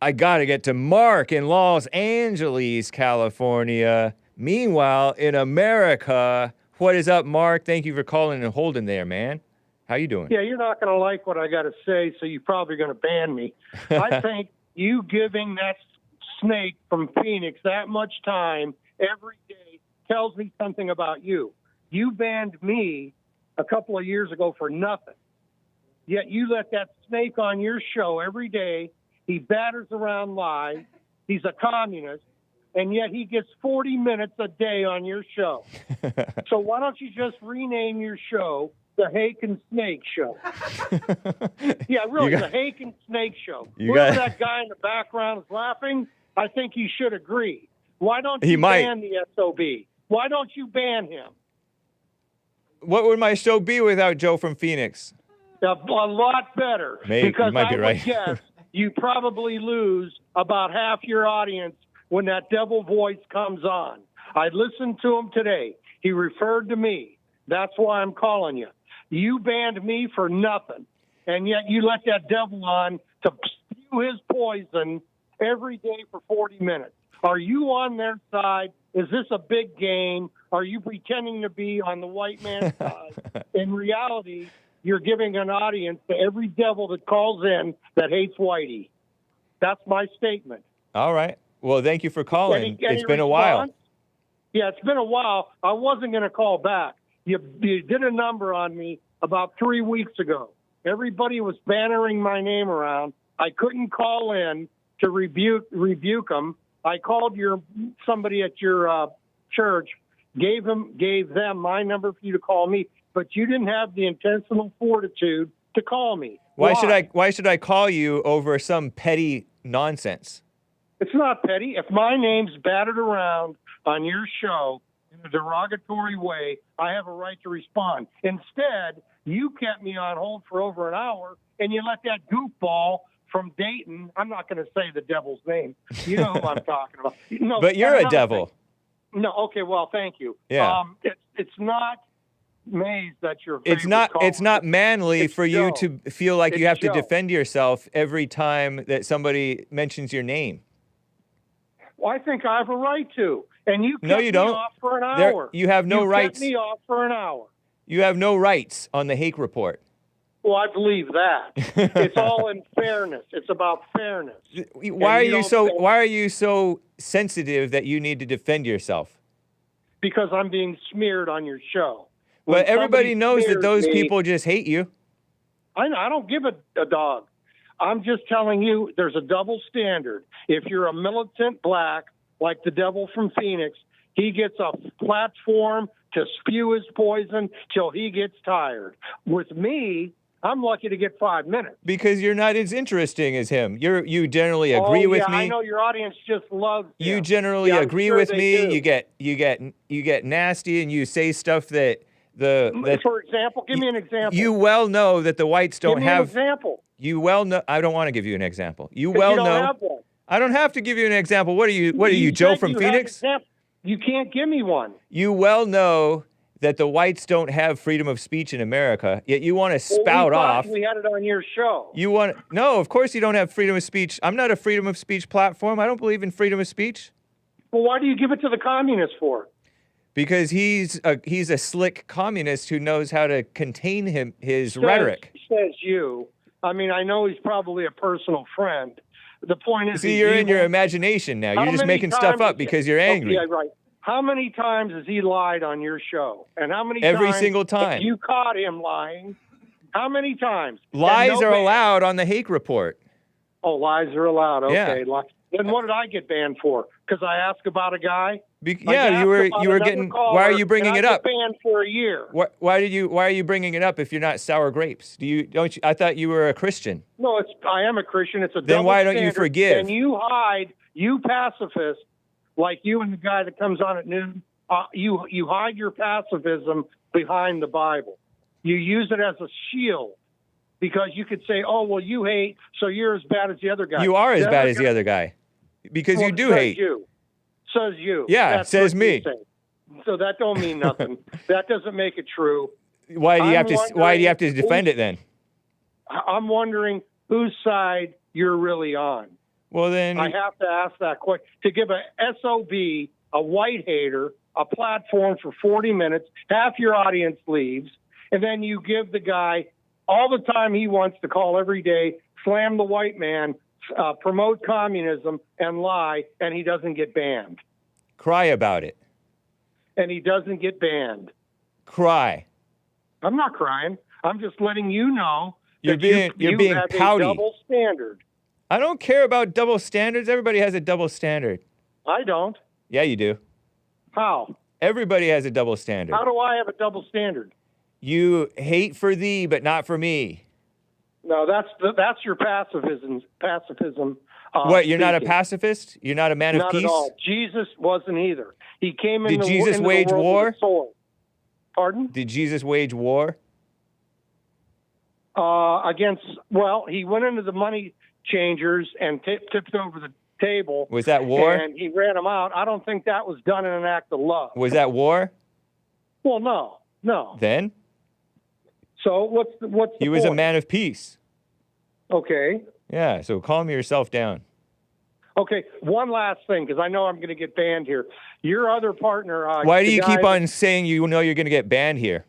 I gotta get to Mark in Los Angeles, California. Meanwhile, in America, what is up, Mark? Thank you for calling and holding there, man. How you doing? Yeah, you're not going to like what I got to say, so you're probably going to ban me. I think you giving that snake from Phoenix that much time every day tells me something about you. You banned me a couple of years ago for nothing. Yet you let that snake on your show every day. He batters around live. He's a communist. And yet he gets 40 minutes a day on your show. So why don't you just rename your show the Hake and Snake Show? Yeah, really, the Hake and Snake Show. Whoever that guy in the background is laughing, I think you should agree. Why don't you ban the SOB? Why don't you ban him? What would my show be without Joe from Phoenix? A lot better. Maybe, because you might be right. I would guess you probably lose about half your audience when that devil voice comes on. I listened to him today. He referred to me. That's why I'm calling you. You banned me for nothing, and yet you let that devil on to spew his poison every day for 40 minutes. Are you on their side? Is this a big game? Are you pretending to be on the white man's side? In reality, you're giving an audience to every devil that calls in that hates Whitey. That's my statement. All right. Well, thank you for calling. It's been a while. Yeah, it's been a while. I wasn't going to call back. You did a number on me about 3 weeks ago. Everybody was bannering my name around. I couldn't call in to rebuke them. I called somebody at your church, gave them my number for you to call me, but you didn't have the intentional fortitude to call me. Why should I call you over some petty nonsense? It's not petty. If my name's battered around on your show in a derogatory way, I have a right to respond. Instead, you kept me on hold for over an hour, and you let that goofball from Dayton, I'm not going to say the devil's name. You know who I'm talking about. No, but you're a devil. No, okay, well, thank you. Yeah. It's not Maze that you're. It's not manly for you to feel like you have to defend yourself every time that somebody mentions your name. Well, I think I have a right to. And you kept me off for an hour. You have no rights. You kept me off for an hour. You have no rights on the Hake Report. Well, I believe that. It's all in fairness. It's about fairness. Why are you so sensitive that you need to defend yourself? Because I'm being smeared on your show. But everybody knows that those people just hate you. I don't give a dog. I'm just telling you there's a double standard. If you're a militant black, like the devil from Phoenix, he gets a platform to spew his poison till he gets tired. With me, I'm lucky to get 5 minutes. Because you're not as interesting as him. You generally agree with me. I know your audience just loves him. You generally agree with me. You get nasty and you say stuff that for example, give me an example. You well know that the whites don't have. Give me an example. You well know. I don't want to give you an example. You don't know. Have one. I don't have to give you an example. What are you, Joe from Phoenix? You can't give me one. You well know that the whites don't have freedom of speech in America, yet you want to spout off. We had it on your show. No, of course you don't have freedom of speech. I'm not a freedom of speech platform. I don't believe in freedom of speech. Well, why do you give it to the communists for? Because he's a slick communist who knows how to contain his rhetoric. Says you. I mean, I know he's probably a personal friend. The point is, see, you're in your imagination now. You're just making stuff up because you're angry. Yeah, right. How many times has he lied on your show? And how many Every times single time. You caught him lying. How many times? Lies are allowed on the Hake Report. Oh, lies are allowed. Okay. Yeah. Then what did I get banned for? Because I asked about a guy? You were getting. Why are you bringing it up? I got banned for a year. Why are you bringing it up if you're not sour grapes? I thought you were a Christian. No, I am a Christian. It's a double Then why don't you standard. forgive? And you pacifists, like you and the guy that comes on at noon, you hide your pacifism behind the Bible. You use it as a shield because you could say, "Oh, well, you hate, so you're as bad as the other guy." You are as bad as the other guy because you do hate. Says you. Yeah, it says me. So that don't mean nothing. That doesn't make it true. Why do you have to defend it then? I'm wondering whose side you're really on. Well, then I have to ask that question. To give a SOB, a white hater, a platform for 40 minutes, half your audience leaves, and then you give the guy all the time he wants to call every day, slam the white man, promote communism, and lie, and he doesn't get banned. cry about it. And he doesn't get banned. Cry. I'm not crying. I'm just letting you know You're that being have pouty. a double standard. I don't care about double standards. Everybody has a double standard. I don't. Yeah, you do. How? Everybody has a double standard. How do I have a double standard? You hate for thee, but not for me. No, that's your pacifism. What? You're not a speaking. pacifist? You're not a man of Not peace? at all. Jesus wasn't either. He came in Did the, Jesus into wage the world war? with a sword. Pardon? Did Jesus wage war? He went into the money changers and tipped over the table. Was that war? And he ran them out. I don't think that was done in an act of love. Was that war? Well, no. Then? So what's the He was a point? man of peace. Okay. Yeah, so calm yourself down. Okay, one last thing, because I know I'm going to get banned here. Your other partner... Why do you keep guy- on saying you know you're going to get banned here?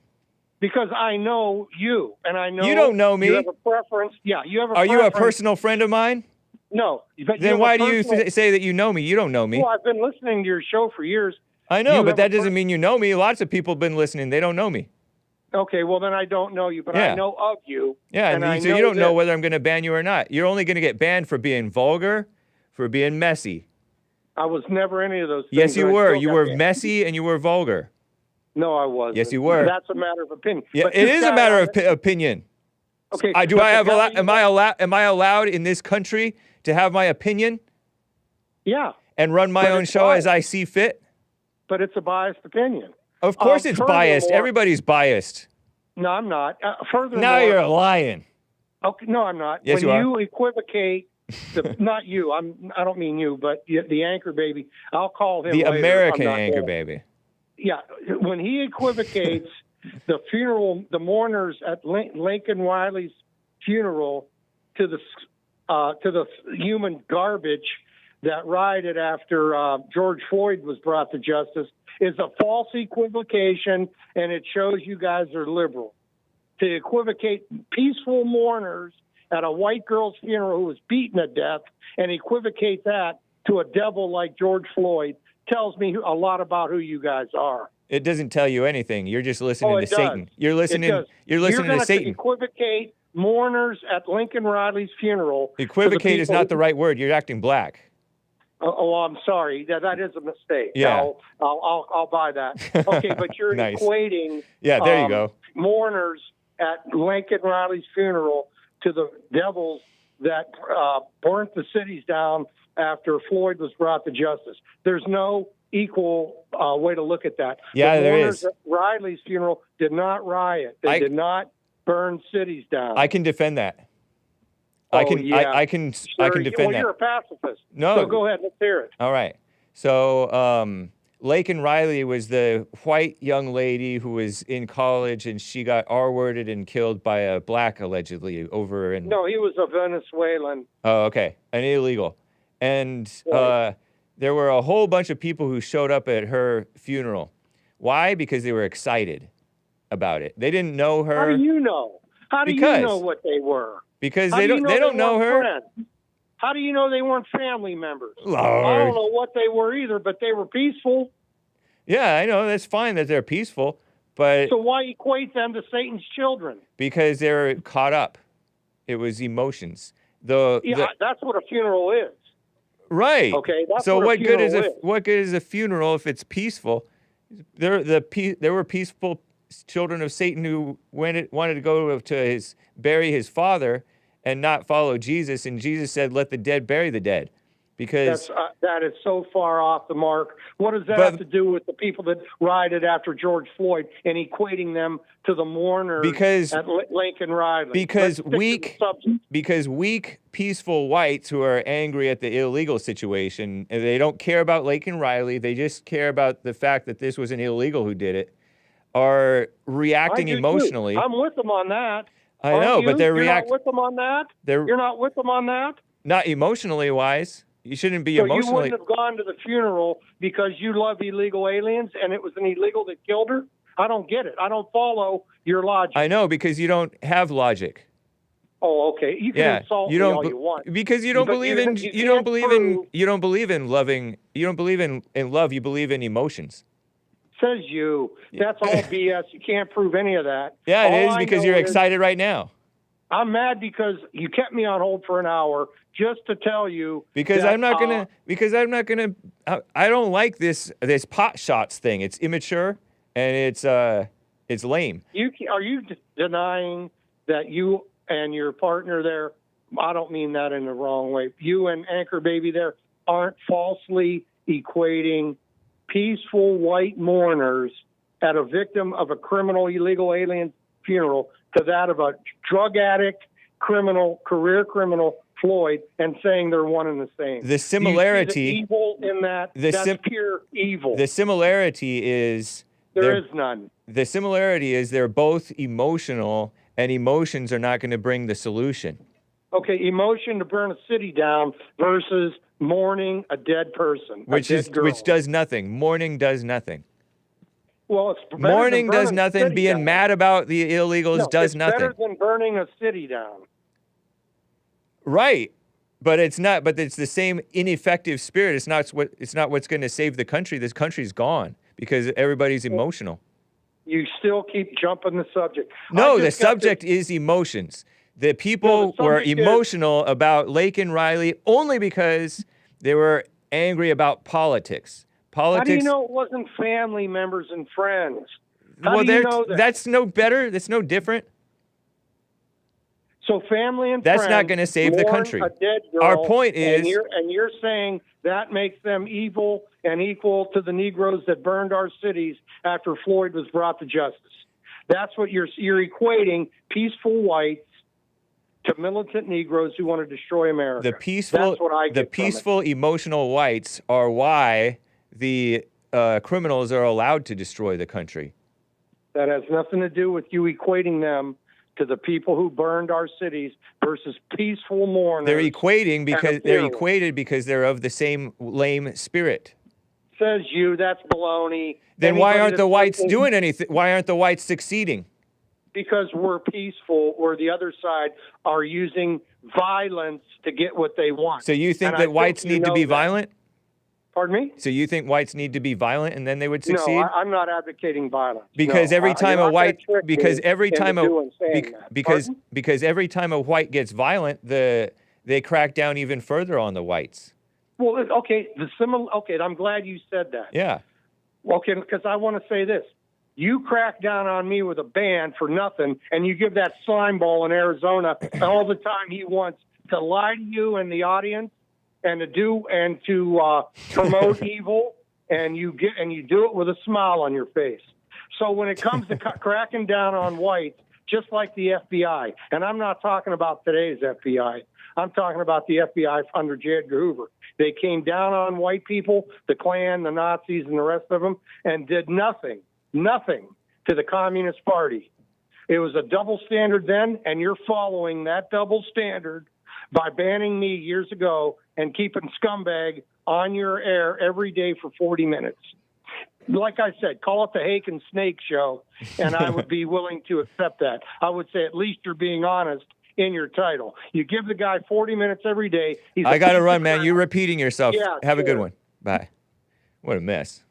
Because I know you, and I know... You don't know me. You have a preference. Yeah, you have a Are preference. you a personal friend of mine? No. But Then why do you say that you know me? You don't know me. Well, I've been listening to your show for years. I know, You but have that a doesn't mean you know me. Lots of people have been listening. They don't know me. Okay, well, then I don't know you, but Yeah. I know of you. Yeah, and I so you don't know that- whether I'm going to ban you or not. You're only going to get banned for being vulgar, for being messy. I was never any of those things. Yes, you and I were. still You got were banned. messy and you were vulgar. No, I wasn't. Yes, you were. That's a matter of opinion. Yeah, But it this is a guy matter on of opinion. Okay. Am but I allowed in this country to have my opinion Yeah, and run my But own it's show as biased. I see fit? but it's a biased opinion. Of course it's biased. furthermore- Everybody's biased. No, I'm not. Furthermore, Now you're lying. Okay, no, I'm not. Yes, when you are. you equivocate, not you. I don't mean you, but the anchor baby. I'll call him The later. American I'm not anchor going. baby. Yeah, when he equivocates the mourners at Lincoln Riley's funeral to the human garbage that rioted after George Floyd was brought to justice is a false equivocation, and it shows you guys are liberal. To equivocate peaceful mourners at a white girl's funeral who was beaten to death and equivocate that to a devil like George Floyd tells me a lot about who you guys are. It doesn't tell you anything. You're just listening to It does. Satan. You're listening. It does. You're listening You're to gonna Satan. Equivocate mourners at Lincoln Riley's funeral. to the Equivocate is people not the right word. You're acting black. Oh, I'm sorry. That is a mistake. Yeah. I'll buy that. Okay, but you're Nice. equating. Yeah, there you go. Mourners at Lincoln Riley's funeral to the devils that burnt the cities down after Floyd was brought to justice. There's no equal way to look at that. Yeah, the there mourners is. at Riley's funeral did not riot. They did not burn cities down. I can defend that. Oh, I can Sure, defend well, that. you're a pacifist. No. So go ahead. Let's hear it. All right. So Laken Riley was the white young lady who was in college, and she got R-worded and killed by a black, allegedly, over in... No, he was a Venezuelan. Oh, okay. An illegal. And Right. there were a whole bunch of people who showed up at her funeral. Why? Because they were excited about it. They didn't know her. How do you know? How do Because- you know what they were? Because How they do you don't know weren't her. friends? How do you know they weren't family members? I Lord. don't know what they were either, but they were peaceful. Yeah, I know. That's fine that they're peaceful. But So why equate them to Satan's children? because they're caught up. It was emotions. Yeah, that's what a funeral is. Right. Okay, that's so what a good is funeral is. what good is a funeral if it's peaceful? There were peaceful children of Satan who wanted to go to bury his father and not follow Jesus, and Jesus said, "Let the dead bury the dead," because That is so far off the mark. What does that But- have to do with the people that rioted after George Floyd and equating them to the mourners Because- at Lincoln Riley? because Let's stick to the weak- subject. because weak, peaceful whites who are angry at the illegal situation, and they don't care about Laken Riley, they just care about the fact that this was an illegal who did it, are reacting I do too. emotionally. I'm with them on that. I Aren't know, you? but they're You're not with them on that? They're You're not with them on that? Not emotionally wise. You shouldn't be So emotionally. you wouldn't have gone to the funeral because you love illegal aliens and it was an illegal that killed her? I don't get it. I don't follow your logic. I know, because you don't have logic. Oh, okay. You can insult me all you want. Because you don't believe in you don't believe in loving. You don't believe in love. You believe in emotions. Says you. That's all BS. You can't prove any of that. Yeah, it All is, I because know you're is excited right now. I'm mad because you kept me on hold for an hour just to tell you. Because that, I'm not gonna. I don't like this pot shots thing. It's immature and it's lame. Are you denying that you and your partner there? I don't mean that in the wrong way. You and Anchor Baby there aren't falsely equating peaceful white mourners at a victim of a criminal illegal alien funeral to that of a drug addict, career criminal, Floyd, and saying they're one and the same. The similarity, you see the evil in that, that's pure evil. The similarity is there is none. The similarity is they're both emotional, and emotions are not going to bring the solution. Okay, emotion to burn a city down versus mourning a dead person, which does nothing. Mourning does nothing. Well, it's mourning does nothing. Being mad about the illegals does nothing. It's better than burning a city down. Right, but it's not. But it's the same ineffective spirit. It's not what's going to save the country. This country's gone because everybody's emotional. You still keep jumping the subject. No, the subject is emotions. The people were emotional about Lake and Riley only because they were angry about politics. How do you know it wasn't family members and friends? How well, do you know that? That's no better. That's no different. So family and friends. That's not going to save the country. A dead girl, our point is, and you're saying that makes them evil and equal to the Negroes that burned our cities after Floyd was brought to justice. That's what you're equating peaceful whites to militant Negroes who want to destroy America. The peaceful, emotional whites are why the criminals are allowed to destroy the country. That has nothing to do with you equating them to the people who burned our cities versus peaceful mourners. They're equated because they're of the same lame spirit. Says you. That's baloney. Then why aren't the whites doing anything? Why aren't the whites succeeding? Because we're peaceful, where the other side are using violence to get what they want. So you think that whites need to be violent? Pardon me? So you think whites need to be violent and then they would succeed? No, I'm not advocating violence. Because every time a white white gets violent, they crack down even further on the whites. Well, okay, I'm glad you said that. Yeah. Okay, because I want to say this. You crack down on me with a ban for nothing, and you give that slime ball in Arizona all the time he wants to lie to you and the audience and to promote evil, and you do it with a smile on your face. So when it comes to cracking down on whites, just like the FBI, and I'm not talking about today's FBI, I'm talking about the FBI under J. Edgar Hoover. They came down on white people, the Klan, the Nazis, and the rest of them, and did nothing to the Communist Party. It was a double standard then, and you're following that double standard by banning me years ago and keeping scumbag on your air every day for 40 minutes. Like I said, call it the Hake and Snake show, and I would be willing to accept that. I would say at least you're being honest in your title. You give the guy 40 minutes every day. I got to run, man. You're repeating yourself. Yeah, Have a good one. Bye. What a mess.